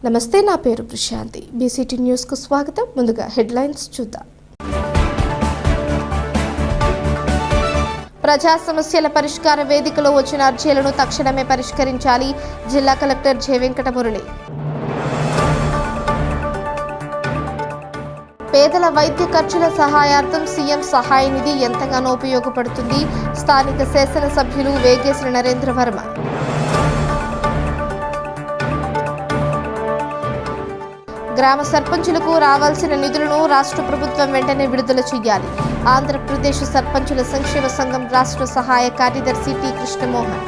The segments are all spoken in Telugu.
నమస్తే, నా పేరు ప్రశాంతి. బీసీటీ న్యూస్ కు స్వాగతం. ముందుగా హెడ్లైన్స్ చూద్దాం. ప్రజా సమస్యల పరిష్కార వేదికలో వచ్చిన అర్జీలను తక్షణమే పరిష్కరించాలి. జిల్లా కలెక్టర్ జె వెంకటమురళి. పేదల వైద్య ఖర్చుల సహాయార్థం సీఎం సహాయ నిధి ఎంతగానో ఉపయోగపడుతుంది. స్థానిక శాసనసభ్యులు వేగేశ్వర నరేంద్ర వర్మ. గ్రామ సర్పంచులకు రావాల్సిన నిధులను రాష్ట్ర ప్రభుత్వం వెంటనే విడుదల చేయాలి. ఆంధ్రప్రదేశ్ సర్పంచుల సంక్షేమ సంఘం రాష్ట్ర సహాయ కార్యదర్శి టి కృష్ణమోహన్.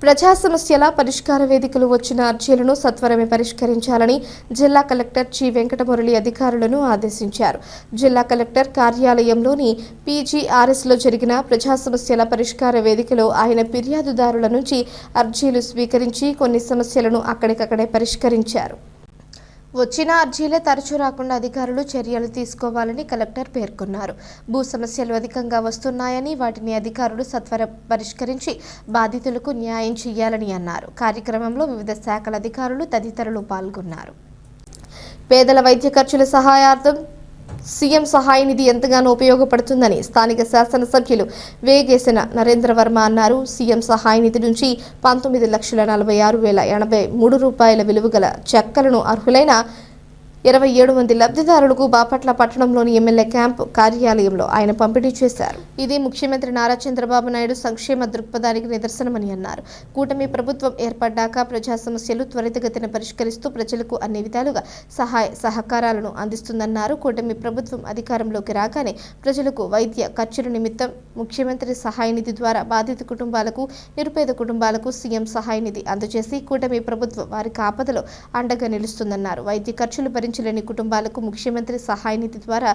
ప్రజా సమస్యల పరిష్కార వేదికలు వచ్చిన అర్జీలను సత్వరమే పరిష్కరించాలని జిల్లా కలెక్టర్ జి వెంకటమురళి అధికారులను ఆదేశించారు. జిల్లా కలెక్టర్ కార్యాలయంలోని పీజీఆర్ఎస్లో జరిగిన ప్రజా సమస్యల పరిష్కార వేదికలో ఆయన ఫిర్యాదుదారుల నుంచి అర్జీలు స్వీకరించి కొన్ని సమస్యలను అక్కడికక్కడే పరిష్కరించారు. వచ్చిన అర్జీలే తరచూ రాకుండా అధికారులు చర్యలు తీసుకోవాలని కలెక్టర్ పేర్కొన్నారు. భూ సమస్యలు అధికంగా వస్తున్నాయని వాటిని అధికారులు సత్వరం పరిష్కరించి బాధితులకు న్యాయం చేయాలని అన్నారు. కార్యక్రమంలో వివిధ శాఖల అధికారులు తదితరులు పాల్గొన్నారు. పేదల వైద్య ఖర్చుల సహాయార్థం సీఎం సహాయ నిధి ఎంతగానో ఉపయోగపడుతుందని స్థానిక శాసనసభ్యులు వేగేశ్వర నరేంద్ర వర్మ అన్నారు. సీఎం సహాయ నిధి నుంచి 19,46,083 రూపాయల విలువగల చెక్కలను అర్హులైన 27 మంది లబ్ధిదారులకు బాపట్ల పట్టణంలోని ఎమ్మెల్యే క్యాంపు కార్యాలయంలో ఆయన పంపిణీ చేశారు. ఇది ముఖ్యమంత్రి నారా చంద్రబాబు నాయుడు సంక్షేమ దృక్పథానికి నిదర్శనమని అన్నారు. కూటమి ప్రభుత్వం ఏర్పడ్డాక ప్రజా సమస్యలు త్వరితగతిన పరిష్కరిస్తూ ప్రజలకు అన్ని విధాలుగా సహకారాలను అందిస్తుందన్నారు. కూటమి ప్రభుత్వం అధికారంలోకి రాగానే ప్రజలకు వైద్య ఖర్చుల నిమిత్తం ముఖ్యమంత్రి సహాయ నిధి ద్వారా బాధిత కుటుంబాలకు, నిరుపేద కుటుంబాలకు సీఎం సహాయ నిధి అందజేసి కూటమి ప్రభుత్వం వారికి ఆపదలో అండగా నిలుస్తుందన్నారు. వైద్య ఖర్చులు భరించలేని కుటుంబాలకు ముఖ్యమంత్రి సహాయ నిధి ద్వారా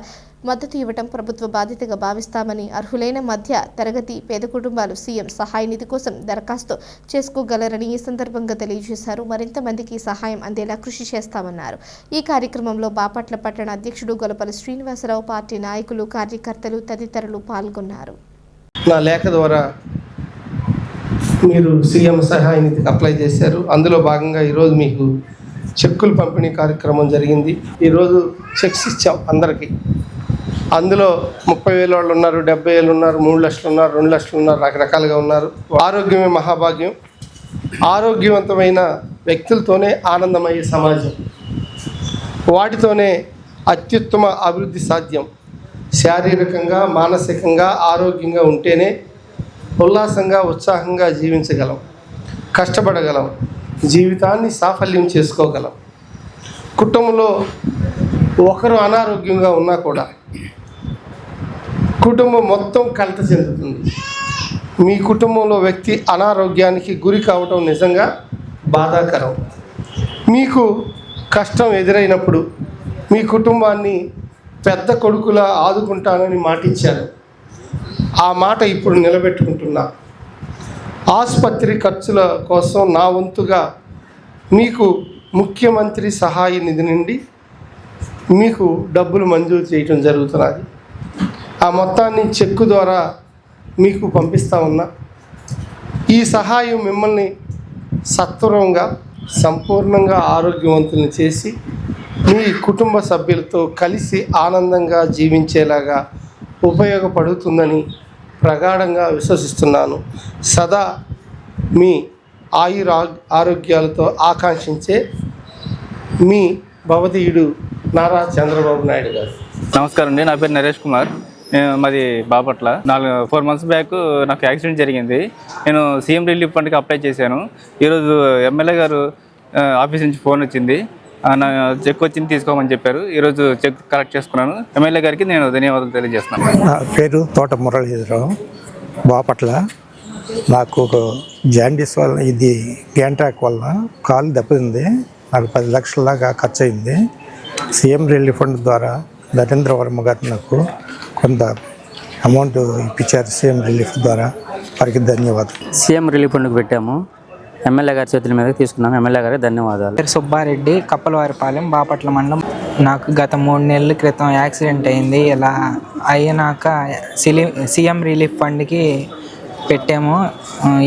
మద్దతు ఇవ్వడం ప్రభుత్వ బాధ్యతగా భావిస్తామని, అర్హులైన మధ్య తరగతి పేద కుటుంబాలు సీఎం సహాయ నిధి కోసం దరఖాస్తు చేసుకోగలరని ఈ సందర్భంగా తెలియజేశారు. మరింత మందికి సహాయం అందేలా కృషి చేస్తామన్నారు. ఈ కార్యక్రమంలో బాపట్ల పట్టణ అధ్యక్షుడు గొలపల్లి శ్రీనివాసరావు, పార్టీ నాయకులు, కార్యకర్తలు తదితరులు పాల్గొన్నారు. నా లేఖ ద్వారా మీరు సీఎం సహాయ నిధికి అప్లై చేశారు. అందులో భాగంగా ఈరోజు మీకు చెక్కులు పంపిణీ కార్యక్రమం జరిగింది. ఈరోజు చెక్స్ ఇచ్చాం అందరికీ. అందులో 30,000 వాళ్ళు ఉన్నారు, 70,000 ఉన్నారు, 3 లక్షలు ఉన్నారు, 2 లక్షలు ఉన్నారు, రకరకాలుగా ఉన్నారు. ఆరోగ్యమే మహాభాగ్యం. ఆరోగ్యవంతమైన వ్యక్తులతోనే ఆనందమయ్యే సమాజం, వాటితోనే అత్యుత్తమ అభివృద్ధి సాధ్యం. శారీరకంగా, మానసికంగా ఆరోగ్యంగా ఉంటేనే ఉల్లాసంగా, ఉత్సాహంగా జీవించగలం, కష్టపడగలం, జీవితాన్ని సాఫల్యం చేసుకోగలం. కుటుంబంలో ఒకరు అనారోగ్యంగా ఉన్నా కూడా కుటుంబం మొత్తం కలత చెందుతుంది. మీ కుటుంబంలో వ్యక్తి అనారోగ్యానికి గురి కావటం నిజంగా బాధాకరం. మీకు కష్టం ఎదురైనప్పుడు మీ కుటుంబాన్ని పెద్ద కొడుకులా ఆదుకుంటానని మాటిచ్చారు. ఆ మాట ఇప్పుడు నిలబెట్టుకుంటున్నా. ఆసుపత్రి ఖర్చుల కోసం నా వంతుగా మీకు ముఖ్యమంత్రి సహాయ నిధి నుండి మీకు డబ్బులు మంజూరు చేయటం జరుగుతున్నది. ఆ మొత్తాన్ని చెక్కు ద్వారా మీకు పంపిస్తా ఉన్నా. ఈ సహాయం మిమ్మల్ని సత్వరంగా, సంపూర్ణంగా ఆరోగ్యవంతులను చేసి మీ కుటుంబ సభ్యులతో కలిసి ఆనందంగా జీవించేలాగా ఉపయోగపడుతుందని ప్రగాఢంగా విశ్వసిస్తున్నాను. సదా మీ ఆరోగ్యాలతో ఆకాంక్షించే మీ భవదీయుడు నారా చంద్రబాబు నాయుడు గారు. నమస్కారం అండి, నా పేరు నరేష్ కుమార్. మాది బాపట్ల. 4 months బ్యాక్ నాకు యాక్సిడెంట్ జరిగింది. నేను సీఎం రిలీఫ్ ఫండ్కి అప్లై చేశాను. ఈరోజు ఎమ్మెల్యే గారు ఆఫీస్ నుంచి ఫోన్ వచ్చింది, నా చెక్ వచ్చింది తీసుకోమని చెప్పారు. ఈరోజు చెక్ కలెక్ట్ చేసుకున్నాను. ఎమ్మెల్యే గారికి నేను ధన్యవాదాలు తెలియజేస్తున్నాను. నా పేరు తోట మురళీధరరావు, బాపట్ల. నాకు జాండీస్ వల్ల, ఇది గ్యాంట్రాక్ వల్ల కాలు దెబ్బతింది. నాకు 10 లక్షల దాకా ఖర్చు అయింది. సీఎం రిలీఫ్ ఫండ్ ద్వారా నరేంద్ర వర్మ గారు నాకు కొంత అమౌంట్ ఇప్పించారు. సీఎం రిలీఫ్ ద్వారా వారికి ధన్యవాదాలు. సీఎం రిలీఫ్ ఫండ్కి పెట్టాము. ఎమ్మెల్యే గారి చేతుల మీద తీసుకున్నాము. ఎమ్మెల్యే గారికి ధన్యవాదాలు. సుబ్బారెడ్డి, కప్పలవారిపాలెం, బాపట్ల మండలం. నాకు గత 3 నెలల క్రితం యాక్సిడెంట్ అయింది. ఇలా అయినాక సీఎం రిలీఫ్ ఫండ్కి పెట్టాము.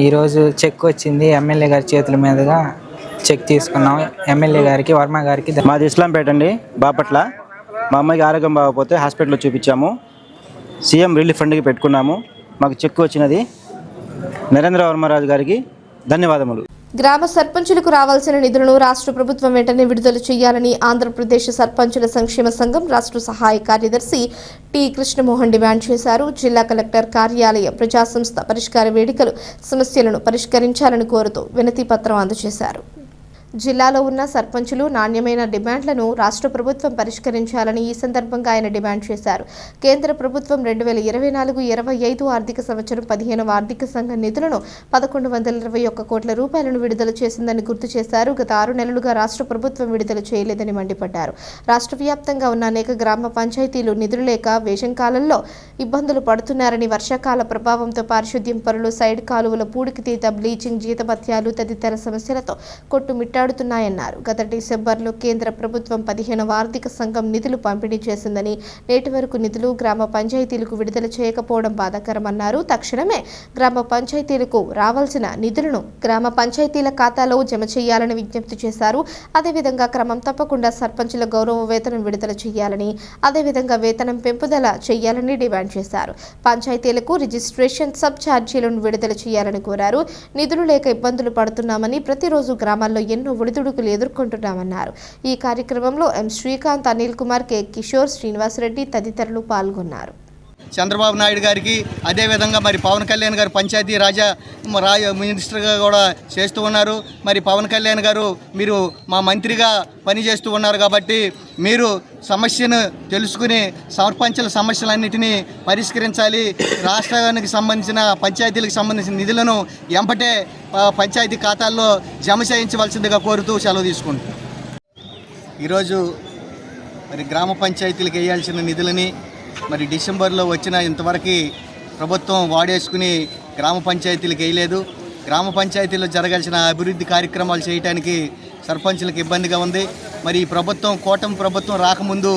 ఈరోజు చెక్ వచ్చింది. ఎమ్మెల్యే గారి చేతుల మీదుగా చెక్ తీసుకున్నాం. ఎమ్మెల్యే గారికి, వర్మ గారికి. మాది ఇస్లాంపేట అండి, బాపట్ల. మా అమ్మాయికి ఆరోగ్యం బాగపోతే హాస్పిటల్లో చూపించాము. సీఎం రిలీఫ్ ఫండ్కి పెట్టుకున్నాము. మాకు చెక్ వచ్చినది. నరేంద్ర వర్మరాజు గారికి ధన్యవాదములు. గ్రామ సర్పంచులకు రావాల్సిన నిధులను రాష్ట్ర ప్రభుత్వం వెంటనే విడుదల చేయాలని ఆంధ్రప్రదేశ్ సర్పంచుల సంక్షేమ సంఘం రాష్ట్ర సహాయ కార్యదర్శి టి కృష్ణమోహన్ డిమాండ్ చేశారు. జిల్లా కలెక్టర్ కార్యాలయం ప్రజా సంస్థ పరిష్కార వేదికలు సమస్యలను పరిష్కరించాలని కోరుతూ వినతి పత్రం అందజేశారు. జిల్లాలో ఉన్న సర్పంచులు నాణ్యమైన డిమాండ్లను రాష్ట్ర ప్రభుత్వం పరిష్కరించాలని ఈ సందర్భంగా ఆయన డిమాండ్ చేశారు. కేంద్ర ప్రభుత్వం 2024-25 ఆర్థిక సంవత్సరం 15వ ఆర్థిక సంఘ నిధులను 1121 కోట్ల రూపాయలను విడుదల చేసిందని గుర్తు చేశారు. గత 6 నెలలుగా రాష్ట్ర ప్రభుత్వం విడుదల చేయలేదని మండిపడ్డారు. రాష్ట్ర వ్యాప్తంగా ఉన్న అనేక గ్రామ పంచాయతీలు నిధులు లేక వేసంకాలంలో ఇబ్బందులు పడుతున్నారని, వర్షాకాల ప్రభావంతో పారిశుద్ధ్యం పనులు, సైడ్ కాలువల పూడికితీత, బ్లీచింగ్, జీతభత్యాలు తదితర సమస్యలతో కొట్టుమిట్టాడుతున్నాయన్నారు. గత డిసెంబర్లో కేంద్ర ప్రభుత్వం 15వ ఆర్థిక సంఘం నిధులు పంపిణీ చేసిందని, నేటి వరకు నిధులు గ్రామ పంచాయతీలకు విడుదల చేయకపోవడం బాధాకరమన్నారు. తక్షణమే గ్రామ పంచాయతీలకు రావాల్సిన నిధులను గ్రామ పంచాయతీల ఖాతాలో జమ చేయాలని విజ్ఞప్తి చేశారు. అదేవిధంగా క్రమం తప్పకుండా సర్పంచుల గౌరవ వేతనం విడుదల చేయాలని, అదేవిధంగా వేతనం పెంపుదల చేయాలని డిమాండ్ చేశారు. పంచాయతీలకు రిజిస్ట్రేషన్ సబ్ ఛార్జీలను విడుదల చేయాలని కోరారు. నిధులు లేక ఇబ్బందులు పడుతున్నామని, ప్రతిరోజు గ్రామాల్లో ఎన్నో ఒడిదుడుకులు ఎదుర్కొంటున్నామన్నారు. ఈ కార్యక్రమంలో ఎం శ్రీకాంత్, అనిల్ కుమార్, కె కిషోర్, శ్రీనివాసరెడ్డి తదితరులు పాల్గొన్నారు. చంద్రబాబు నాయుడు గారికి, అదేవిధంగా మరి పవన్ కళ్యాణ్ గారు పంచాయతీ రాజ్ మినిస్టర్గా కూడా చేస్తూ ఉన్నారు. మరి పవన్ కళ్యాణ్ గారు మీరు మా మంత్రిగా పనిచేస్తూ ఉన్నారు కాబట్టి మీరు సమస్యను తెలుసుకుని సర్పంచుల సమస్యలన్నిటినీ పరిష్కరించాలి. రాష్ట్రానికి సంబంధించిన పంచాయతీలకు సంబంధించిన నిధులను ఎంపటే పంచాయతీ ఖాతాల్లో జమ చేయించవలసిందిగా కోరుతూ సెలవు తీసుకుంటాం. ఈరోజు మరి గ్రామ పంచాయతీలకు వేయాల్సిన నిధులని మరి డిసెంబర్లో వచ్చిన ఇంతవరకు ప్రభుత్వం వాడేసుకుని గ్రామ పంచాయతీలకు వేయలేదు. గ్రామ పంచాయతీలో జరగాల్సిన అభివృద్ధి కార్యక్రమాలు చేయడానికి సర్పంచులకు ఇబ్బందిగా ఉంది. మరి ఈ ప్రభుత్వం, కూటమి ప్రభుత్వం రాకముందు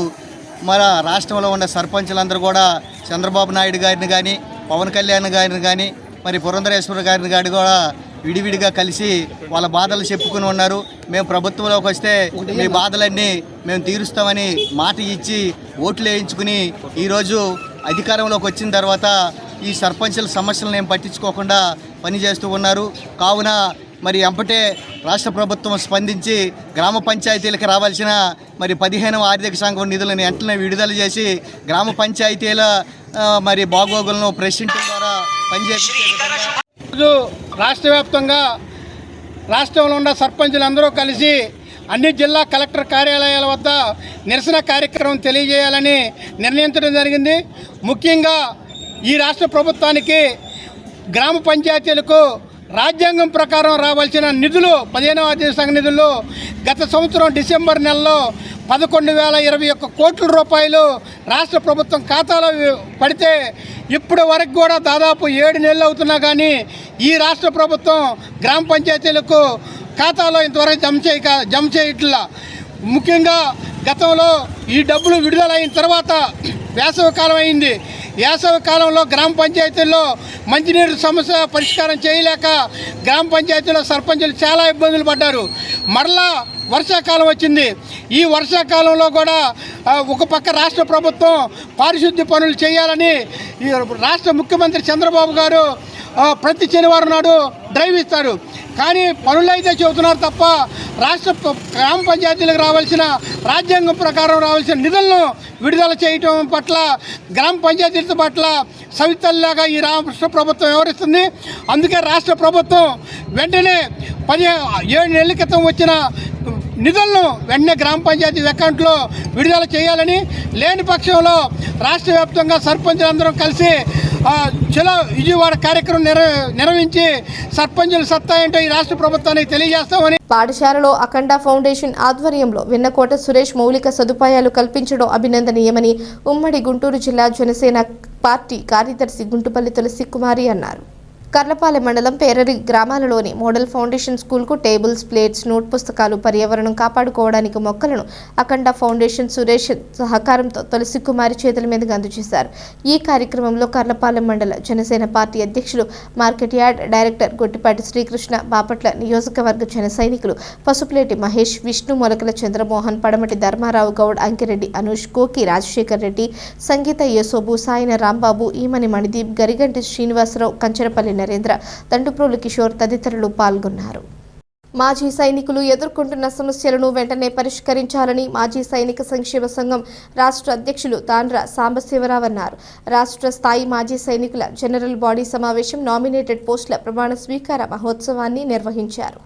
మన రాష్ట్రంలో ఉన్న సర్పంచులందరూ కూడా చంద్రబాబు నాయుడు గారిని కానీ, పవన్ కళ్యాణ్ గారిని కానీ, మరి పురంధరేశ్వర గారిని కానీ కూడా విడివిడిగా కలిసి వాళ్ళ బాధలు చెప్పుకుని ఉన్నారు. మేము ప్రభుత్వంలోకి వస్తే మీ బాధలన్నీ మేము తీరుస్తామని మాట ఇచ్చి ఓట్లు వేయించుకుని ఈరోజు అధికారంలోకి వచ్చిన తర్వాత ఈ సర్పంచుల సమస్యలను ఏం పట్టించుకోకుండా పనిచేస్తూ ఉన్నారు. కావున మరి ఎంపటే రాష్ట్ర ప్రభుత్వం స్పందించి గ్రామ పంచాయతీలకు రావాల్సిన మరి 15వ ఆర్థిక సంఘం నిధులను వెంటనే విడుదల చేసి గ్రామ పంచాయతీల మరి బాగోగులను ప్రెసిడెంట్ ద్వారా పనిచేసే ఈరోజు రాష్ట్ర వ్యాప్తంగా రాష్ట్రంలో ఉన్న సర్పంచులందరూ కలిసి అన్ని జిల్లా కలెక్టర్ కార్యాలయాల వద్ద నిరసన కార్యక్రమం తెలియజేయాలని నిర్ణయించడం జరిగింది. ముఖ్యంగా ఈ రాష్ట్ర ప్రభుత్వానికి గ్రామ పంచాయతీలకు రాజ్యాంగం ప్రకారం రావాల్సిన నిధులు 15వ ఆర్థిక సంఘ నిధుల్లో గత సంవత్సరం డిసెంబర్ నెలలో 11,021 కోట్ల రూపాయలు రాష్ట్ర ప్రభుత్వం ఖాతాలో పడితే ఇప్పటి వరకు కూడా దాదాపు 7 నెలలు అవుతున్నా కానీ ఈ రాష్ట్ర ప్రభుత్వం గ్రామ పంచాయతీలకు ఖాతాలో ఇంతవరకు జమ చేయట్లా. ముఖ్యంగా గతంలో ఈ డబ్బులు విడుదలైన తర్వాత వేసవి కాలం అయింది. వేసవి కాలంలో గ్రామ పంచాయతీల్లో మంచినీరు సమస్య పరిష్కారం చేయలేక గ్రామ పంచాయతీలో సర్పంచులు చాలా ఇబ్బందులు పడ్డారు. మరలా వర్షాకాలం వచ్చింది. ఈ వర్షాకాలంలో కూడా ఒక పక్క రాష్ట్ర ప్రభుత్వం పారిశుద్ధ్య పనులు చేయాలని రాష్ట్ర ముఖ్యమంత్రి చంద్రబాబు గారు ప్రతి శనివారం నాడు డ్రైవ్ ఇస్తారు. కానీ పనులు అయితే చెబుతున్నారు తప్ప రాష్ట్ర గ్రామ పంచాయతీలకు రావాల్సిన రాజ్యాంగం ప్రకారం రావాల్సిన నిధులను విడుదల చేయటం పట్ల గ్రామ పంచాయతీల పట్ల సవితల్లాగా ఈ రాష్ట్ర ప్రభుత్వం వ్యవహరిస్తుంది. అందుకే రాష్ట్ర ప్రభుత్వం వెంటనే 7 నెలల క్రితం వచ్చిన నిధులను వెంటనే గ్రామ పంచాయతీ అకౌంట్లో విడుదల చేయాలని, లేని పక్షంలో రాష్ట్ర వ్యాప్తంగా సర్పంచులందరం కలిసి చలో విజయవాడ కార్యక్రమం నిర్వహించి సర్పంచుల సత్తా ఏంటో ఈ రాష్ట్ర ప్రభుత్వానికి తెలియజేస్తామని. పాఠశాలలో అఖండ ఫౌండేషన్ ఆధ్వర్యంలో వెన్నకోట సురేష్ మౌలిక సదుపాయాలు కల్పించడం అభినందనీయమని ఉమ్మడి గుంటూరు జిల్లా జనసేన పార్టీ కార్యదర్శి గుంటుపల్లి తులసి కుమారి అన్నారు. కర్లపాలెం మండలం పేరరి గ్రామాలలోని మోడల్ ఫౌండేషన్ స్కూల్కు టేబుల్స్, ప్లేట్స్, నోట్ పుస్తకాలు, పర్యావరణం కాపాడుకోవడానికి మొక్కలను అఖండ ఫౌండేషన్ సురేష్ సహకారంతో తులసి కుమారి చేతుల మీదుగా అందజేశారు. ఈ కార్యక్రమంలో కర్లపాలెం మండల జనసేన పార్టీ అధ్యక్షులు, market yard director Gottipati Srikrishna, Bapatla నియోజకవర్గ జన సైనికులు పసుపులేటి మహేష్, విష్ణు, మొలకల చంద్రమోహన్, పడమటి ధర్మారావు గౌడ్, అంకిరెడ్డి అనూష్, కోకి రాజశేఖర్ రెడ్డి, సంగీత యేసోబు, సాయిన రాంబాబు, ఈమని మణిదీప్, గరిగంటి శ్రీనివాసరావు, కంచరపల్లి నరేంద్ర, దండుప్రోలు కిషోర్ తదితరులు పాల్గొన్నారు. మాజీ సైనికులు ఎదుర్కొంటున్న సమస్యలను వెంటనే పరిష్కరించాలని మాజీ సైనిక సంక్షేమ సంఘం రాష్ట్ర అధ్యక్షులు తాండ్ర సాంబశివరావు అన్నారు. రాష్ట్ర స్థాయి మాజీ సైనికుల జనరల్ బాడీ సమావేశం నామినేటెడ్ పోస్టుల ప్రమాణ స్వీకార మహోత్సవాన్ని నిర్వహించారు.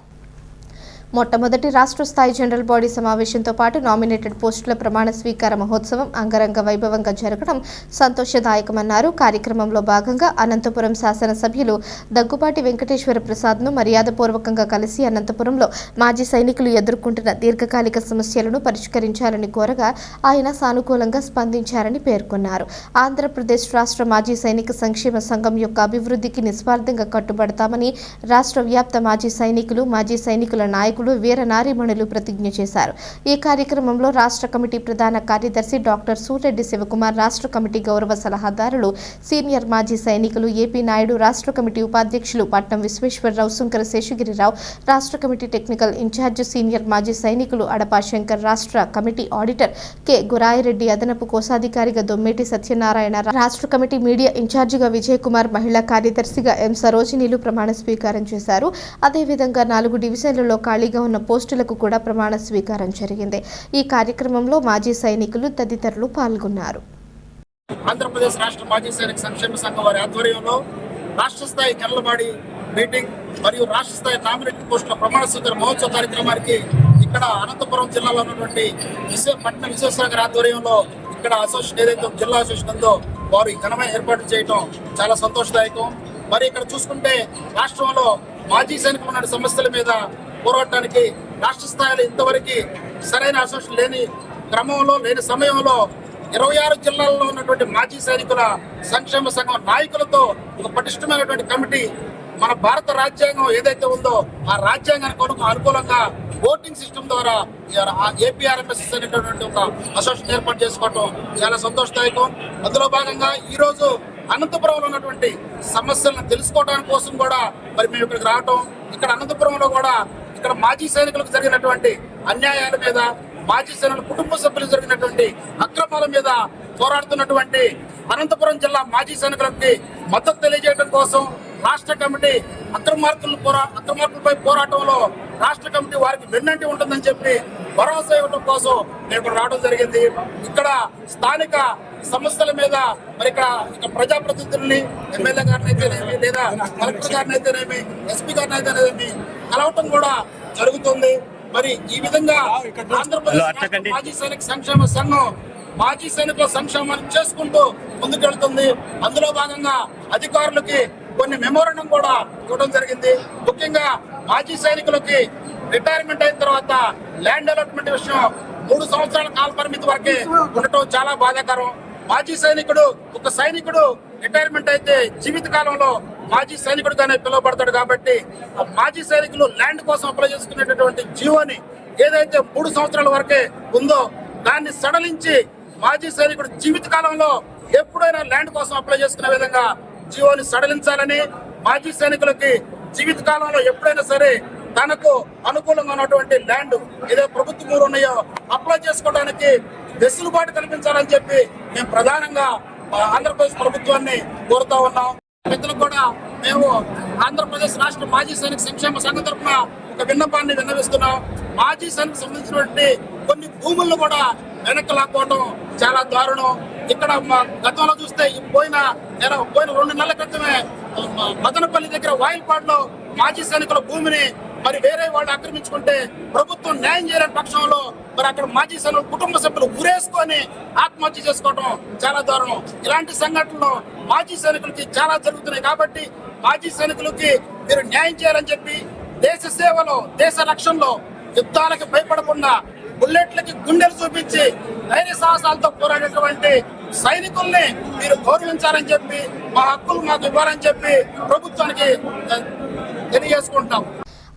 మొట్టమొదటి రాష్ట్ర స్థాయి జనరల్ బాడీ సమావేశంతో పాటు నామినేటెడ్ పోస్టుల ప్రమాణ స్వీకార మహోత్సవం అంగరంగ వైభవంగా జరగడం సంతోషదాయకమన్నారు. కార్యక్రమంలో భాగంగా అనంతపురం శాసనసభ్యులు దగ్గుపాటి వెంకటేశ్వర ప్రసాద్ను మర్యాదపూర్వకంగా కలిసి అనంతపురంలో మాజీ సైనికులు ఎదుర్కొంటున్న దీర్ఘకాలిక సమస్యలను పరిష్కరించాలని కోరగా ఆయన సానుకూలంగా స్పందించారని పేర్కొన్నారు. ఆంధ్రప్రదేశ్ రాష్ట్ర మాజీ సైనిక సంక్షేమ సంఘం యొక్క అభివృద్ధికి నిస్వార్థంగా కట్టుబడతామని రాష్ట్ర వ్యాప్త మాజీ సైనికులు, మాజీ సైనికుల నాయకులు, వీర నారీమణులు ప్రతిజ్ఞ చేశారు. ఈ కార్యక్రమంలో రాష్ట్ర కమిటీ ప్రధాన కార్యదర్శి డాక్టర్ సూరెడ్డి శివకుమార్, రాష్ట్ర కమిటీ గౌరవ సలహాదారులు, సీనియర్ మాజీ సైనికులు ఏపీ నాయుడు, రాష్ట్ర కమిటీ ఉపాధ్యక్షులు పట్నం విశ్వేశ్వరరావు, సుంకర శేషగిరిరావు, రాష్ట్ర కమిటీ టెక్నికల్ ఇన్ఛార్జ్ సీనియర్ మాజీ సైనికులు అడపా శంకర్, రాష్ట్ర కమిటీ ఆడిటర్ కె గురాయిరెడ్డి, అదనపు కోశాధికారిగా దొమ్మేటి సత్యనారాయణ, రాష్ట్ర కమిటీ మీడియా ఇన్ఛార్జిగా విజయ్ కుమార్, మహిళా కార్యదర్శిగా ఎం సరోజినీలు ప్రమాణ స్వీకారం చేశారు. అదేవిధంగా 4 డివిజన్లలో ఖాళీగా ఉన్న పోస్టులకు కూడా ప్రమాణ స్వీకారం జరిగింది. ఈ కార్యక్రమంలో మాజీ సైనికులు తదితరులు పాల్గొన్నారు. ఆంధ్రప్రదేశ్ రాష్ట్ర మాజీ సైనిక సంక్షేమ సంఘం వారి ఆధ్వర్యంలో రాష్ట్ర స్థాయి జనరల్ బాడీ మీటింగ్ మరియు రాష్ట్ర స్థాయి నామినేటెడ్ పోస్టుల ప్రమాణ స్వీకార మహోత్సవ కార్యక్రమానికి ఇక్కడ అనంతపురం జిల్లాలో ఉన్నటువంటి పట్నం విశ్వేశ్వర గారి ఆధ్వర్యంలో ఇక్కడ అసోసియేషన్ ఏదైతే జిల్లా అసోసియేషన్ ఉందో వారు ఈ ఘనమైన ఏర్పాటు చేయడం చాలా సంతోషదాయకం. మరి ఇక్కడ చూసుకుంటే రాష్ట్రంలో మాజీ సైనికులు ఉన్న సమస్యల మీద పోరాటానికి రాష్ట్ర స్థాయిలో ఇంతవరకు సరైన అసోసియేషన్ లేని క్రమంలో, లేని సమయంలో 26 జిల్లాల్లో ఉన్నటువంటి మాజీ సైనికుల సంక్షేమ సంఘం నాయకులతో ఒక పటిష్టమైనటువంటి కమిటీ మన భారత రాజ్యాంగం ఏదైతే ఉందో ఆ రాజ్యాంగానికి అనుకూలంగా ఓటింగ్ సిస్టమ్ ద్వారా ఏపీఆర్ఎంఎస్ఎస్ అనేటటువంటి ఒక అసోసియేషన్ ఏర్పాటు చేసుకోవడం చాలా సంతోషదాయకం. అందులో భాగంగా ఈరోజు అనంతపురంలో ఉన్నటువంటి సమస్యలను తెలుసుకోవడానికి కోసం కూడా మరి మేము ఇక్కడికి రావటం, ఇక్కడ అనంతపురంలో కూడా ఇక్కడ మాజీ సైనికులకు జరిగినటువంటి అన్యాయాల మీద, మాజీ సైనికుల కుటుంబ సభ్యులకు జరిగినటువంటి అక్రమాల మీద పోరాడుతున్నటువంటి అనంతపురం జిల్లా మాజీ సైనికులకి మద్దతు తెలియజేయడం కోసం రాష్ట్ర కమిటీ అక్రమార్కులపై పోరాటంలో రాష్ట్ర కమిటీ వారికి వెన్నంటి ఉంటుందని చెప్పి భరోసా ఇవ్వడం కోసం మేము ఇక్కడ రావడం జరిగింది. ఇక్కడ స్థానిక సమస్యల మీద మరి ఇక్కడ ప్రజాప్రతినిధుల్ని, ఎమ్మెల్యే గారిని అయితేనేమి, లేదా కలెక్టర్ గారిని అయితేనేమి, ఎస్పీ గారిని అయితేనేమి కలవటం కూడా జరుగుతుంది. మరి ఈ విధంగా ఆంధ్రప్రదేశ్ మాజీ సైనిక సంక్షేమ సంఘం మాజీ సైనికుల సంక్షేమాన్ని చేసుకుంటూ ముందుకెళ్తుంది. అందులో భాగంగా అధికారులకి కొన్ని మెమోరండం కూడా ఇవ్వడం జరిగింది. ముఖ్యంగా మాజీ సైనికులకి రిటైర్మెంట్ అయిన తర్వాత ల్యాండ్ అలాట్మెంట్ విషయం 3 సంవత్సరాల కాల పరిమితి వరకే ఉండటం చాలా బాధాకరం. మాజీ సైనికుడు, ఒక సైనికుడు రిటైర్మెంట్ అయితే జీవిత కాలంలో మాజీ సైనికుడుగానే పిలువబడతాడు. కాబట్టి మాజీ సైనికులు ల్యాండ్ కోసం అప్లై చేసుకునేటటువంటి జీవోని ఏదైతే 3 సంవత్సరాల వరకే ఉందో దాన్ని సడలించి మాజీ సైనికుడు జీవిత కాలంలో ఎప్పుడైనా ల్యాండ్ కోసం అప్లై చేసుకునే విధంగా జీవోని సడలించాలని, మాజీ సైనికులకి జీవిత కాలంలో ఎప్పుడైనా సరే తనకు అనుకూలంగా ఉన్నటువంటి ల్యాండ్ ఏదో ప్రభుత్వ భూములు ఉన్నాయో అప్లై చేసుకోవడానికి వెసులుబాటు కల్పించాలని చెప్పి మేము ప్రధానంగా ఆంధ్రప్రదేశ్ ప్రభుత్వాన్ని కోరుతా ఉన్నాం. పెద్దలకు కూడా మేము ఆంధ్రప్రదేశ్ రాష్ట్ర మాజీ సైనిక సంక్షేమ సంఘం తరఫున ఒక విన్నపాన్ని విన్నవిస్తున్నాం. మాజీ సైనిక సంబంధించినటువంటి కొన్ని భూములను కూడా వెనక్కి లాక్కోవడం చాలా దారుణం. ఇక్కడ గతంలో చూస్తే పోయిన 2 నెలల క్రితమే మదనపల్లి దగ్గర వాయిల్పాడులో మాజీ సైనికుల భూమిని మరి వేరే వాళ్ళు ఆక్రమించుకుంటే ప్రభుత్వం న్యాయం చేయలేని పక్షంలో మరి అక్కడ మాజీ సైనికుల కుటుంబ సభ్యులు ఉరేసుకొని ఆత్మహత్య చేసుకోవడం చాలా దారుణం. ఇలాంటి సంఘటనలు మాజీ సైనికులకి చాలా జరుగుతున్నాయి. కాబట్టి మాజీ సైనికులకి మీరు న్యాయం చేయాలని చెప్పి దేశ సేవలో, దేశ రక్షణలో యుద్ధాలకు భయపడకుండా బుల్లెట్లకి గుండెలు చూపించి ధైర్య సాహసాలతో పోరాడేటువంటి సైనికుల్ని మీరు గౌరవించాలని చెప్పి మా హక్కులు మాకు ఇవ్వాలని చెప్పి ప్రభుత్వానికి తెలియజేసుకుంటాం.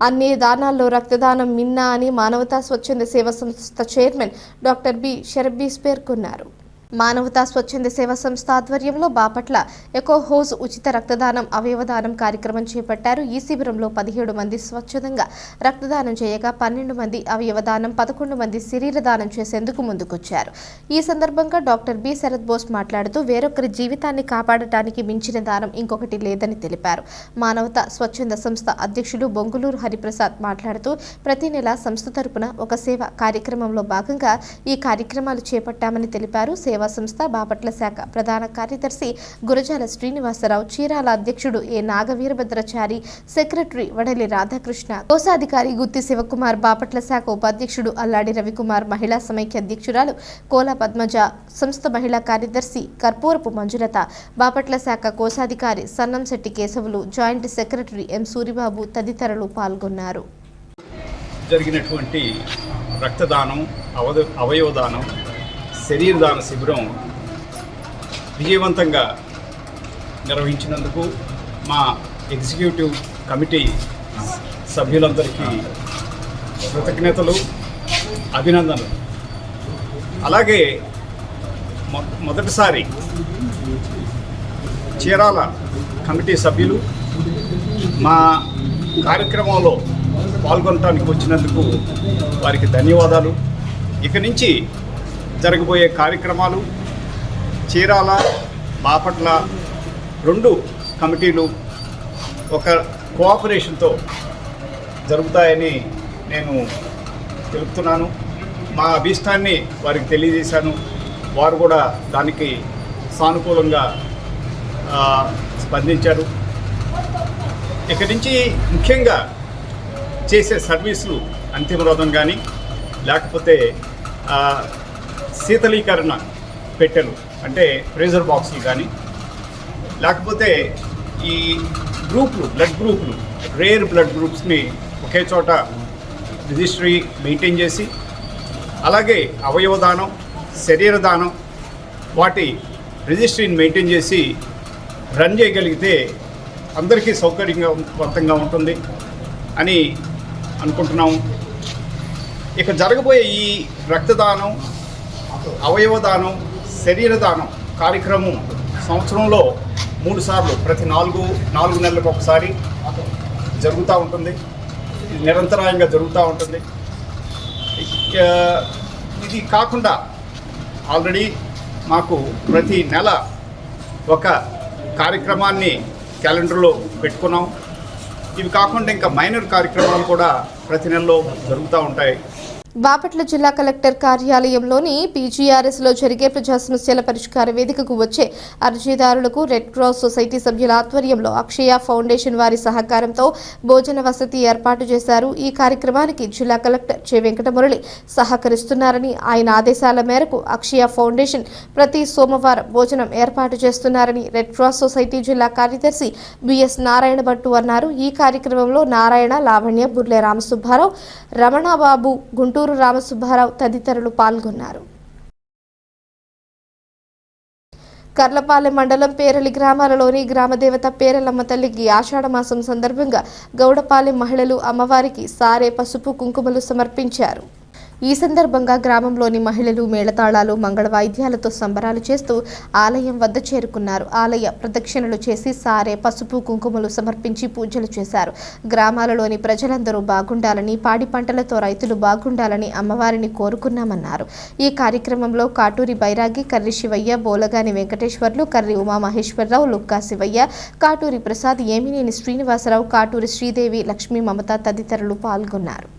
అన్ని దానాల్లో రక్తదానం మిన్నా అని మానవతా స్వచ్ఛంద సేవా సంస్థ చైర్మన్ డాక్టర్ బి షరబ్బీస్ పేర్కొన్నారు. మానవతా స్వచ్ఛంద సేవా సంస్థ ఆధ్వర్యంలో బాపట్ల ఎకో హౌస్ ఉచిత రక్తదానం అవయవదానం కార్యక్రమం చేపట్టారు. ఈ శిబిరంలో 17 మంది స్వచ్ఛందంగా రక్తదానం చేయగా 12 మంది అవయవదానం, 11 మంది శరీర దానం చేసేందుకు ముందుకొచ్చారు. ఈ సందర్భంగా డాక్టర్ బి శరత్ బోస్ మాట్లాడుతూ వేరొకరి జీవితాన్ని కాపాడటానికి మించిన దానం ఇంకొకటి లేదని తెలిపారు. మానవతా స్వచ్ఛంద సంస్థ అధ్యక్షులు బొంగులూరు హరిప్రసాద్ మాట్లాడుతూ ప్రతి నెల సంస్థ తరపున ఒక సేవ కార్యక్రమంలో భాగంగా ఈ కార్యక్రమాలు చేపట్టామని తెలిపారు. సేవా సంస్థ బాపట్ల శాఖ ప్రధాన కార్యదర్శి గురజాల శ్రీనివాసరావు, చీరాల అధ్యక్షుడు ఏ నాగవీరభద్రచారి, సెక్రటరీ వడలి రాధాకృష్ణ, కోశాధికారి గుత్తి శివకుమార్, బాపట్ల శాఖ ఉపాధ్యక్షుడు అల్లాడి రవికుమార్, మహిళా సమైక్య అధ్యక్షురాలు కోల పద్మజ, సంస్థ మహిళా కార్యదర్శి కర్పూరపు మంజులత, బాపట్ల శాఖ కోశాధికారి Sannamsetti Keshavulu, joint secretary M Suribabu తదితరులు పాల్గొన్నారు. జరిగినటువంటి రక్తదానం, అవయవదానం, శరీరదాన శిబిరం విజయవంతంగా నిర్వహించినందుకు మా ఎగ్జిక్యూటివ్ కమిటీ సభ్యులందరికీ కృతజ్ఞతలు, అభినందనలు. అలాగే మొదటిసారి చీరాల కమిటీ సభ్యులు మా కార్యక్రమంలో పాల్గొనడానికి వచ్చినందుకు వారికి ధన్యవాదాలు. ఇక నుంచి జరగబోయే కార్యక్రమాలు చీరాల, బాపట్ల 2 కమిటీలు ఒక కోఆపరేషన్తో జరుగుతాయని నేను తెలుపుతున్నాను. మా అభీష్టాన్ని వారికి తెలియజేశాను. వారు కూడా దానికి సానుకూలంగా స్పందించారు. ఇక నుంచి ముఖ్యంగా చేసే సర్వీసులు అంతిమరోధం కానీ, లేకపోతే శీతలీకరణ పెట్టెలు అంటే ఫ్రీజర్ బాక్సులు కానీ, లేకపోతే ఈ బ్లడ్ గ్రూపులు, రేర్ బ్లడ్ గ్రూప్స్ని ఒకే చోట రిజిస్ట్రీ మెయింటైన్ చేసి, అలాగే అవయవదానం, శరీరదానం వాటి రిజిస్ట్రీని మెయింటైన్ చేసి రన్ చేయగలిగితే అందరికీ సౌకర్యవంతంగా ఉంటుంది అని అనుకుంటున్నాము. ఇక జరగబోయే ఈ రక్తదానం, అవయవదానం, శరీరదానం కార్యక్రమం సంవత్సరంలో 3 సార్లు ప్రతి 4 నెలలకు ఒకసారి జరుగుతూ ఉంటుంది. ఇది నిరంతరాయంగా జరుగుతూ ఉంటుంది. ఇది కాకుండా ఆల్రెడీ మాకు ప్రతి నెల ఒక కార్యక్రమాన్ని క్యాలెండర్లో పెట్టుకున్నాం. ఇవి కాకుండా ఇంకా మైనర్ కార్యక్రమాలు కూడా ప్రతి నెలలో జరుగుతూ ఉంటాయి. బాపట్ల జిల్లా కలెక్టర్ కార్యాలయంలోని పీజీఆర్ఎస్లో జరిగే ప్రజా సమస్యల పరిష్కార వేదికకు వచ్చే అర్జీదారులకు రెడ్ క్రాస్ సొసైటీ సభ్యుల ఆధ్వర్యంలో అక్షయ ఫౌండేషన్ వారి సహకారంతో భోజన వసతి ఏర్పాటు చేశారు. ఈ కార్యక్రమానికి జిల్లా కలెక్టర్ చె వెంకటమురళి సహకరిస్తున్నారని, ఆయన ఆదేశాల మేరకు అక్షయ ఫౌండేషన్ ప్రతి సోమవారం భోజనం ఏర్పాటు చేస్తున్నారని రెడ్ క్రాస్ సొసైటీ జిల్లా కార్యదర్శి బిఎస్ నారాయణ భట్టు అన్నారు. ఈ కార్యక్రమంలో నారాయణ, లావణ్య, బుర్లే రామసుబ్బారావు, రమణబాబు, గుంటూరు రామసుబ్బారావు తదితరులు పాల్గొన్నారు. కర్లపాలెం మండలం పేరలి గ్రామాలలోని గ్రామదేవత పేరలమ్మ తల్లికి ఆషాఢమాసం సందర్భంగా గౌడపాలెం మహిళలు అమ్మవారికి సారే, పసుపు, కుంకుమలు సమర్పించారు. ఈ సందర్భంగా గ్రామంలోని మహిళలు మేళతాళాలు, మంగళ వాయిద్యాలతో సంబరాలు చేస్తూ ఆలయం వద్ద చేరుకున్నారు. ఆలయ ప్రదక్షిణలు చేసి సారే, పసుపు, కుంకుమలు సమర్పించి పూజలు చేశారు. గ్రామాలలోని ప్రజలందరూ బాగుండాలని, పాడి పంటలతో రైతులు బాగుండాలని అమ్మవారిని కోరుకున్నామన్నారు. ఈ కార్యక్రమంలో కాటూరి బైరాగి, కర్రి శివయ్య, బోలగాని వెంకటేశ్వర్లు, కర్రి ఉమామహేశ్వరరావు, లుక్కా శివయ్య, కాటూరి ప్రసాద్, ఏమినేని శ్రీనివాసరావు, కాటూరి శ్రీదేవి, లక్ష్మీ, మమత తదితరులు పాల్గొన్నారు.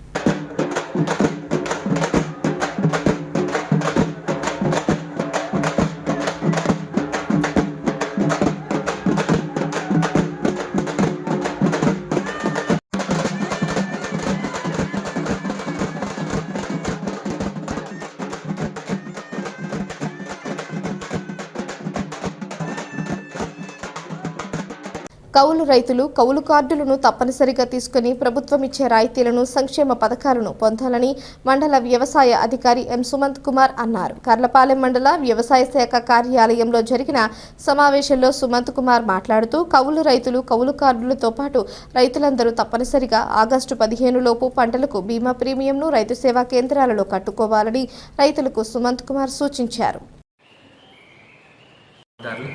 కౌలు రైతులు కౌలు కార్డులను తప్పనిసరిగా తీసుకుని ప్రభుత్వం ఇచ్చే రాయితీలను సంక్షేమ పథకాలను పొందాలని మండల వ్యవసాయ అధికారి ఎం సుమంత్ కుమార్ అన్నారు. కర్లపాలెం మండల వ్యవసాయ శాఖ కార్యాలయంలో జరిగిన సమావేశంలో సుమంత్ కుమార్ మాట్లాడుతూ కౌలు రైతులు కౌలు కార్డులతో పాటు రైతులందరూ తప్పనిసరిగా ఆగస్టు 15 లోపు పంటలకు బీమా ప్రీమియంను రైతు సేవా కేంద్రాలలో కట్టుకోవాలని రైతులకు సుమంత్ కుమార్ సూచించారు.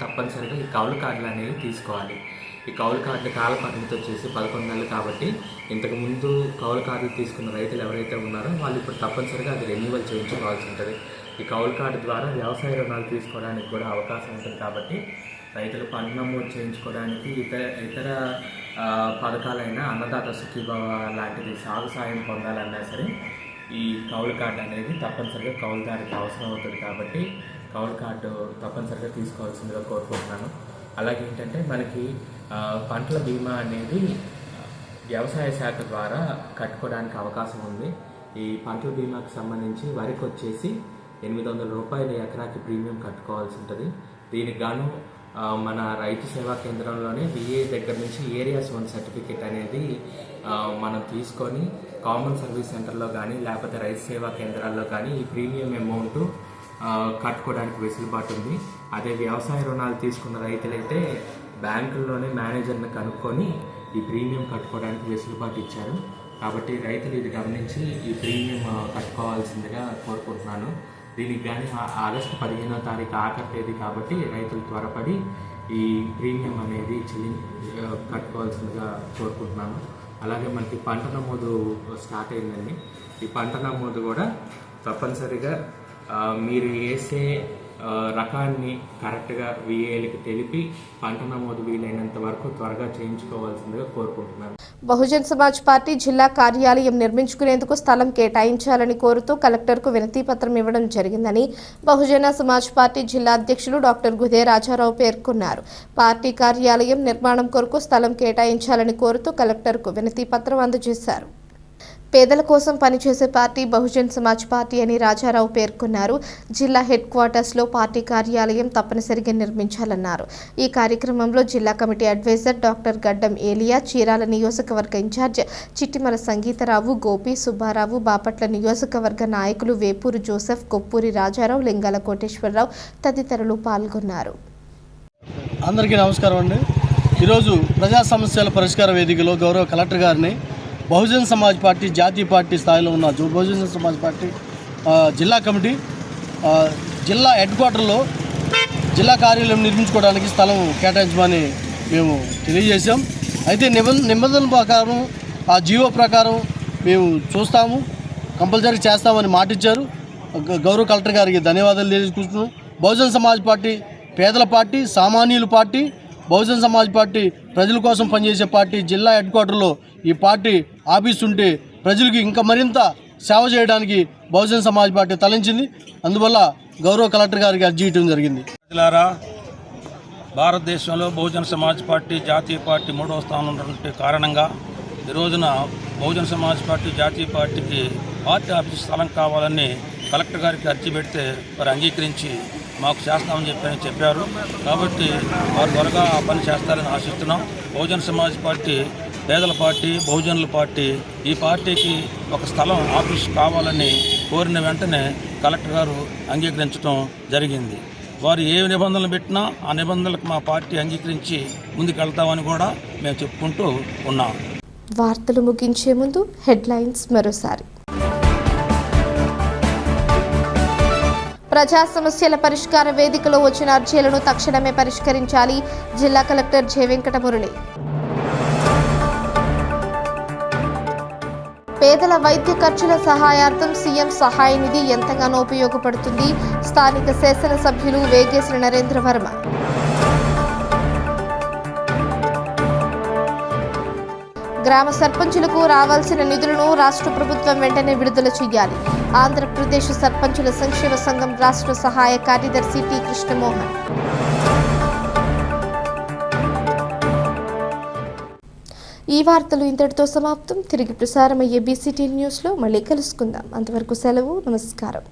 తప్పనిసరిగా ఈ కౌలు కార్డులు అనేవి తీసుకోవాలి. ఈ కౌలు కార్డుల కాల పరిమితి వచ్చేసి 11 నెలలు కాబట్టి ఇంతకుముందు కౌలు కార్డులు తీసుకున్న రైతులు ఎవరైతే ఉన్నారో వాళ్ళు ఇప్పుడు తప్పనిసరిగా అది రెన్యువల్ చేయించుకోవాల్సి ఉంటుంది. ఈ కౌలు కార్డు ద్వారా వ్యవసాయ రుణాలు తీసుకోవడానికి కూడా అవకాశం ఉంటుంది కాబట్టి రైతులు పంట నమోదు చేయించుకోవడానికి ఇతర పథకాలైన అన్నదాత సుఖీభవ లాంటిది సాగు సాయం పొందాలన్నా సరే ఈ కౌలు కార్డు అనేది తప్పనిసరిగా కౌలుదారికి అవసరం అవుతుంది కాబట్టి కౌలు కార్డు తప్పనిసరిగా తీసుకోవాల్సిందిగా కోరుకుంటున్నాను. అలాగే ఏంటంటే మనకి పంటల బీమా అనేది వ్యవసాయ శాఖ ద్వారా కట్టుకోవడానికి అవకాశం ఉంది. ఈ పంటల బీమాకి సంబంధించి వరికి వచ్చేసి 800 రూపాయలు ఎకరాకి ప్రీమియం కట్టుకోవాల్సి ఉంటుంది. దీనికి గాను మన రైతు సేవా కేంద్రంలోనే విఏ దగ్గర నుంచి ఏరియాస్ 1 సర్టిఫికేట్ అనేది మనం తీసుకొని కామన్ సర్వీస్ సెంటర్లో కానీ లేకపోతే రైతు సేవా కేంద్రాల్లో కానీ ఈ ప్రీమియం అమౌంట్ కట్టుకోవడానికి వెసులుబాటు ఉంది. అదే వ్యవసాయ రుణాలు తీసుకున్న రైతులైతే బ్యాంకుల్లోనే మేనేజర్ని కనుక్కొని ఈ ప్రీమియం కట్టుకోవడానికి వెసులుబాటు ఇచ్చారు. కాబట్టి రైతులు ఇది గమనించి ఈ ప్రీమియం కట్టుకోవాల్సిందిగా కోరుకుంటున్నాను. దీనికి కానీ ఆగస్టు 15వ తారీఖు ఆఖరి తేదీ కాబట్టి రైతులు త్వరపడి ఈ ప్రీమియం అనేది కట్టుకోవాల్సిందిగా కోరుకుంటున్నాను. అలాగే మనకి పంట నమోదు స్టార్ట్ అయిందండి. ఈ పంట నమోదు కూడా తప్పనిసరిగా మీరు వేసే రకాన్ని కరెక్ట్గా విఏలకి తెలిపి పంట నమోదు వీలైనంత వరకు త్వరగా చేయించుకోవాల్సిందిగా కోరుకుంటున్నాను. బహుజన్ సమాజ్ పార్టీ జిల్లా కార్యాలయం నిర్మించుకునేందుకు స్థలం కేటాయించాలని కోరుతూ కలెక్టర్కు వినతి పత్రం ఇవ్వడం జరిగిందని బహుజన సమాజ్ పార్టీ జిల్లా అధ్యక్షులు డాక్టర్ గుదే రాజారావు పేర్కొన్నారు. పార్టీ కార్యాలయం నిర్మాణం కొరకు స్థలం కేటాయించాలని కోరుతూ కలెక్టర్కు వినతి పత్రం అందజేశారు. పేదల కోసం పనిచేసే పార్టీ బహుజన్ సమాజ్ పార్టీ అని రాజారావు పేర్కొన్నారు. జిల్లా హెడ్ క్వార్టర్స్లో పార్టీ కార్యాలయం తప్పనిసరిగా నిర్మించాలన్నారు. ఈ కార్యక్రమంలో జిల్లా కమిటీ అడ్వైజర్ డాక్టర్ గడ్డం ఏలియా, చీరాల నియోజకవర్గ ఇన్ఛార్జ్ చిట్టిమల సంగీతరావు, గోపి, సుబ్బారావు, బాపట్ల నియోజకవర్గ నాయకులు వేపూరు జోసెఫ్, కొప్పూరి రాజారావు, లింగాల కోటేశ్వరరావు తదితరులు పాల్గొన్నారు. అందరికీ నమస్కారం అండి. ఈరోజు ప్రజా సమస్యల పరిష్కార వేదికలో గౌరవ కలెక్టర్ గారిని బహుజన్ సమాజ్ పార్టీ జాతీయ పార్టీ స్థాయిలో ఉన్న బహుజన్ సమాజ్ పార్టీ జిల్లా కమిటీ జిల్లా హెడ్ క్వార్టర్లో జిల్లా కార్యాలయం నిర్మించుకోవడానికి స్థలం కేటాయించమని మేము తెలియజేశాం. అయితే నిబంధనల ప్రకారం ఆ జీవో ప్రకారం మేము చూస్తాము, కంపల్సరీ చేస్తామని మాటిచ్చారు. గౌరవ కలెక్టర్ గారికి ధన్యవాదాలు తెలియజేసుకుంటున్నాం. బహుజన్ సమాజ్ పార్టీ పేదల పార్టీ, సామాన్యుల పార్టీ, బహుజన్ సమాజ్ పార్టీ ప్రజల కోసం పనిచేసే పార్టీ. జిల్లా హెడ్ క్వార్టర్లో ఈ పార్టీ ఆఫీస్ ఉంటే ప్రజలకు ఇంకా మరింత సేవ చేయడానికి బహుజన్ సమాజ్ పార్టీ తలంచింది. అందువల్ల గౌరవ కలెక్టర్ గారికి అర్జీ ఇవ్వడం జరిగింది. ప్రజలారా, భారతదేశంలో బహుజన్ సమాజ్ పార్టీ జాతీయ పార్టీ 3వ స్థానంలో ఉన్నటువంటి కారణంగా ఈ రోజున బహుజన్ సమాజ్ పార్టీ జాతీయ పార్టీకి పార్టీ ఆఫీస్ స్థలం కావాలని కలెక్టర్ గారికి అర్జీ పెడితే వారు అంగీకరించి మాకు చేస్తామని చెప్పారు. కాబట్టి వారు త్వరగా ఆ పని చేస్తారని ఆశిస్తున్నాం. బహుజన్ సమాజ్ పార్టీ పేదల పార్టీ, బహుజనుల పార్టీ. ఈ పార్టీకి ఒక స్థలం ఆఫీస్ కావాలని కోరిన వెంటనే కలెక్టర్ గారు అంగీకరించడం జరిగింది. వారు ఏ నిబంధనలు పెట్టినా ఆ నిబంధనలకు మా పార్టీ అంగీకరించి ముందుకెళ్తామని కూడా మేము చెప్పుకుంటూ ఉన్నాం. వార్తలు ముగించే ముందు హెడ్లైన్స్ మరోసారి. ప్రజా సమస్యల పరిష్కార వేదికలో వచ్చిన అర్జీలను తక్షణమే పరిష్కరించాలి. జిల్లా కలెక్టర్ జె వెంకటమురళి. పేదల వైద్య ఖర్చుల సహాయార్థం సీఎం సహాయ నిధి ఎంతగానో ఉపయోగపడుతుంది. స్థానిక శాసనసభ్యులు వేగేశ్వర నరేంద్ర వర్మ. గ్రామ సర్పంచులకు రావాల్సిన నిధులను రాష్ట్ర ప్రభుత్వం వెంటనే విడుదల చేయాలి. ఆంధ్రప్రదేశ్ సర్పంచుల సంక్షేమ సంఘం రాష్ట్ర సహాయ కార్యదర్శి టి కృష్ణమోహన్. ఈ వార్తలు ఇంతటితో సమాప్తం. తిరిగి ప్రసారమయ్యే బీసీటీ న్యూస్లో మళ్ళీ కలుసుకుందాం. అంతవరకు సెలవు. నమస్కారం.